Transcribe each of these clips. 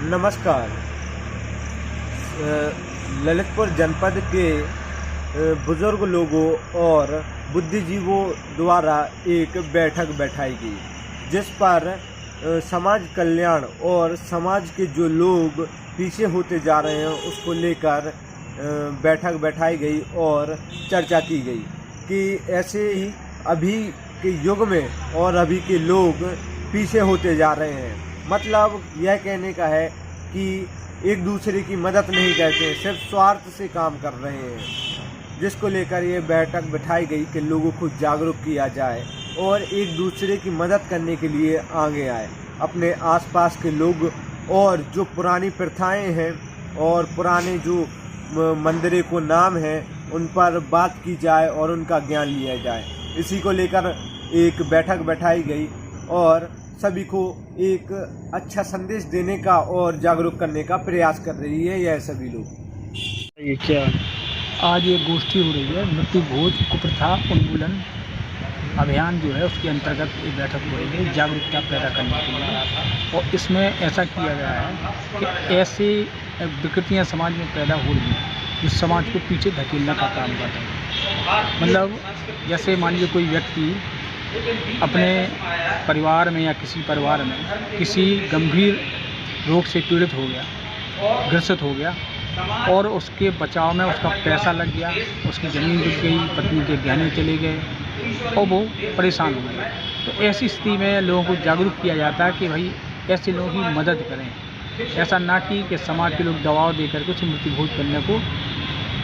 नमस्कार। ललितपुर जनपद के बुजुर्ग लोगों और बुद्धिजीवों द्वारा एक बैठक बैठाई गई, जिस पर समाज कल्याण और समाज के जो लोग पीछे होते जा रहे हैं उसको लेकर बैठक बैठाई गई और चर्चा की गई कि ऐसे ही अभी के युग में और अभी के लोग पीछे होते जा रहे हैं। मतलब यह कहने का है कि एक दूसरे की मदद नहीं करते, सिर्फ स्वार्थ से काम कर रहे हैं, जिसको लेकर ये बैठक बिठाई गई कि लोगों को जागरूक किया जाए और एक दूसरे की मदद करने के लिए आगे आए। अपने आसपास के लोग और जो पुरानी प्रथाएं हैं और पुराने जो मंदिरों को नाम है उन पर बात की जाए और उनका ज्ञान लिया जाए। इसी को लेकर एक बैठक बैठाई गई और सभी को एक अच्छा संदेश देने का और जागरूक करने का प्रयास कर रही है यह सभी लोग। ये क्या आज ये गोष्ठी हो रही है, मृत्यु भोज कुप्रथा उन्मूलन अभियान जो है उसके अंतर्गत ये बैठक हो रही है जागरूकता पैदा करने के लिए। और इसमें ऐसा किया गया है कि ऐसे विकृतियाँ समाज में पैदा हो रही हैं जो समाज को पीछे धकेलने का काम करते हैं। मतलब जैसे मान लीजिए कोई व्यक्ति अपने परिवार में या किसी परिवार में किसी गंभीर रोग से पीड़ित हो गया, ग्रसित हो गया और उसके बचाव में उसका पैसा लग गया, उसकी ज़मीन बिक गई, पत्नी के गहने चले गए और वो परेशान हो गए। तो ऐसी स्थिति में लोगों को जागरूक किया जाता है कि भाई ऐसे लोगों की मदद करें, ऐसा ना कि समाज के लोग दबाव देकर कुछ मृत्यु भोज करने को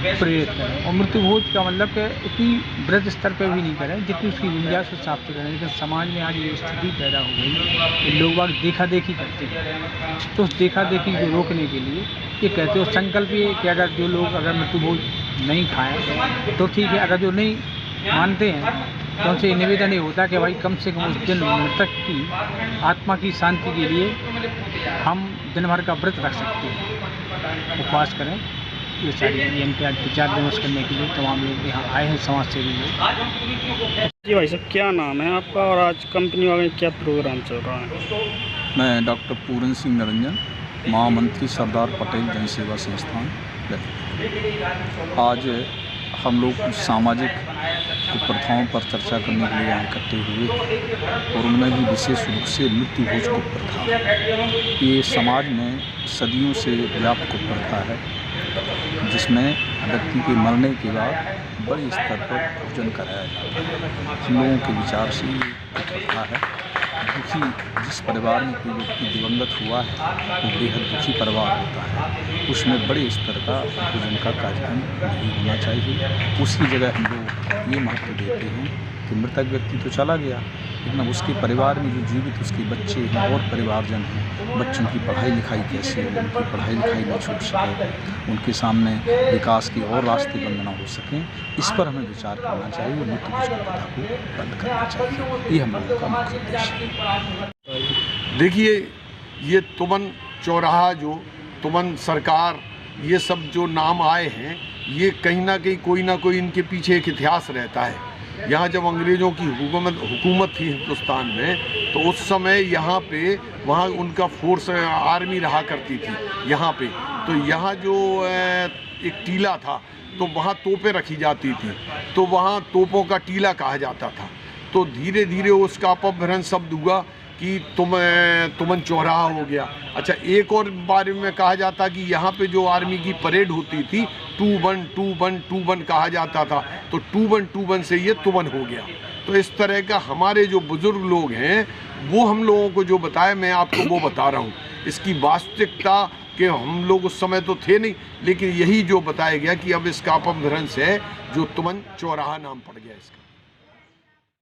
प्रेरित करें। और मृत्यु भोज का मतलब कि इतनी वृहद स्तर पर भी नहीं करें जितनी उसकी गुंजाइश उस हिसाब से करें। लेकिन समाज में आज ये स्थिति पैदा हो गई कि लोग बाग देखा देखी करते हैं, तो उस देखा देखी को रोकने के लिए ये कहते हो संकल्प ये कि अगर जो लोग अगर मृत्यु भोज नहीं खाएँ तो ठीक है, अगर जो नहीं मानते हैं तो उनसे निवेदन ये होता है कि भाई कम से कम उस दिन मृतक की आत्मा की शांति के लिए हम दिन भर का व्रत रख सकते हैं, उपवास करें। ये सारी इन पर आज विचार विमर्श करने के लिए तमाम लोग यहाँ आए हैं, समाज सेवी लोग। जी भाई साहब, क्या नाम है आपका और आज कंपनी वाले क्या प्रोग्राम चल रहा है? मैं डॉक्टर पूरन सिंह निरंजन, महामंत्री सरदार पटेल जन सेवा संस्थान। आज हम लोग सामाजिक कुप्रथाओं पर चर्चा करने के लिए यहाँ इकट्ठे हुए और उनमें भी विशेष रूप से मृत्यु भोज कुप्रथा। ये समाज में सदियों से व्याप्त कुप्रथा है जिसमें व्यक्ति के मरने के बाद बड़े स्तर पर भोजन कराया जाता है। हम लोगों के विचार से ये प्रथा है। दुखी जिस परिवार में कोई व्यक्ति दिवंगत हुआ है वो बेहद दुखी परिवार होता है, उसमें बड़े स्तर का भोजन का कार्यक्रम नहीं होना चाहिए। उसकी जगह हम लोग ये महत्व देते हैं कि मृतक व्यक्ति तो चला गया, लेकिन अब उसके परिवार में जो जीवित उसके बच्चे हैं और परिवारजन हैं, बच्चों की पढ़ाई लिखाई कैसे हो, उनकी पढ़ाई लिखाई न छूट सके, उनके सामने विकास के और रास्ते बंद ना हो सकें, इस पर हमें विचार करना चाहिए और मृत्यु भोज प्रथा को बंद करना चाहिए। ये हम लोगों का मुख्य उद्देश्य है। देखिए, ये तुमन चौराहा, जो तुमन सरकार, ये सब जो नाम आए हैं, ये कहीं ना कहीं कोई ना कोई इनके पीछे एक इतिहास रहता है। यहाँ जब अंग्रेज़ों की हुकूमत थी हिंदुस्तान में, तो उस समय यहाँ पे वहाँ उनका फोर्स आर्मी रहा करती थी यहाँ पे। तो यहाँ जो एक टीला था तो वहाँ तोपें रखी जाती थी, तो वहाँ तोपों का टीला कहा जाता था। तो धीरे धीरे उसका अपभ्रंश शब्द हुआ कि तुमन चौराहा हो गया। अच्छा, एक और बारे में कहा जाता कि यहाँ पे जो आर्मी की परेड होती थी 2121 कहा जाता था, तो 2121 से ये तुमन हो गया। तो इस तरह का हमारे जो बुज़ुर्ग लोग हैं वो हम लोगों को जो बताया, मैं आपको वो बता रहा हूँ। इसकी वास्तविकता कि हम लोग उस समय तो थे नहीं, लेकिन यही जो बताया गया कि अब इसका अपभ्रंश है जो तुमन चौराहा नाम पड़ गया इसका।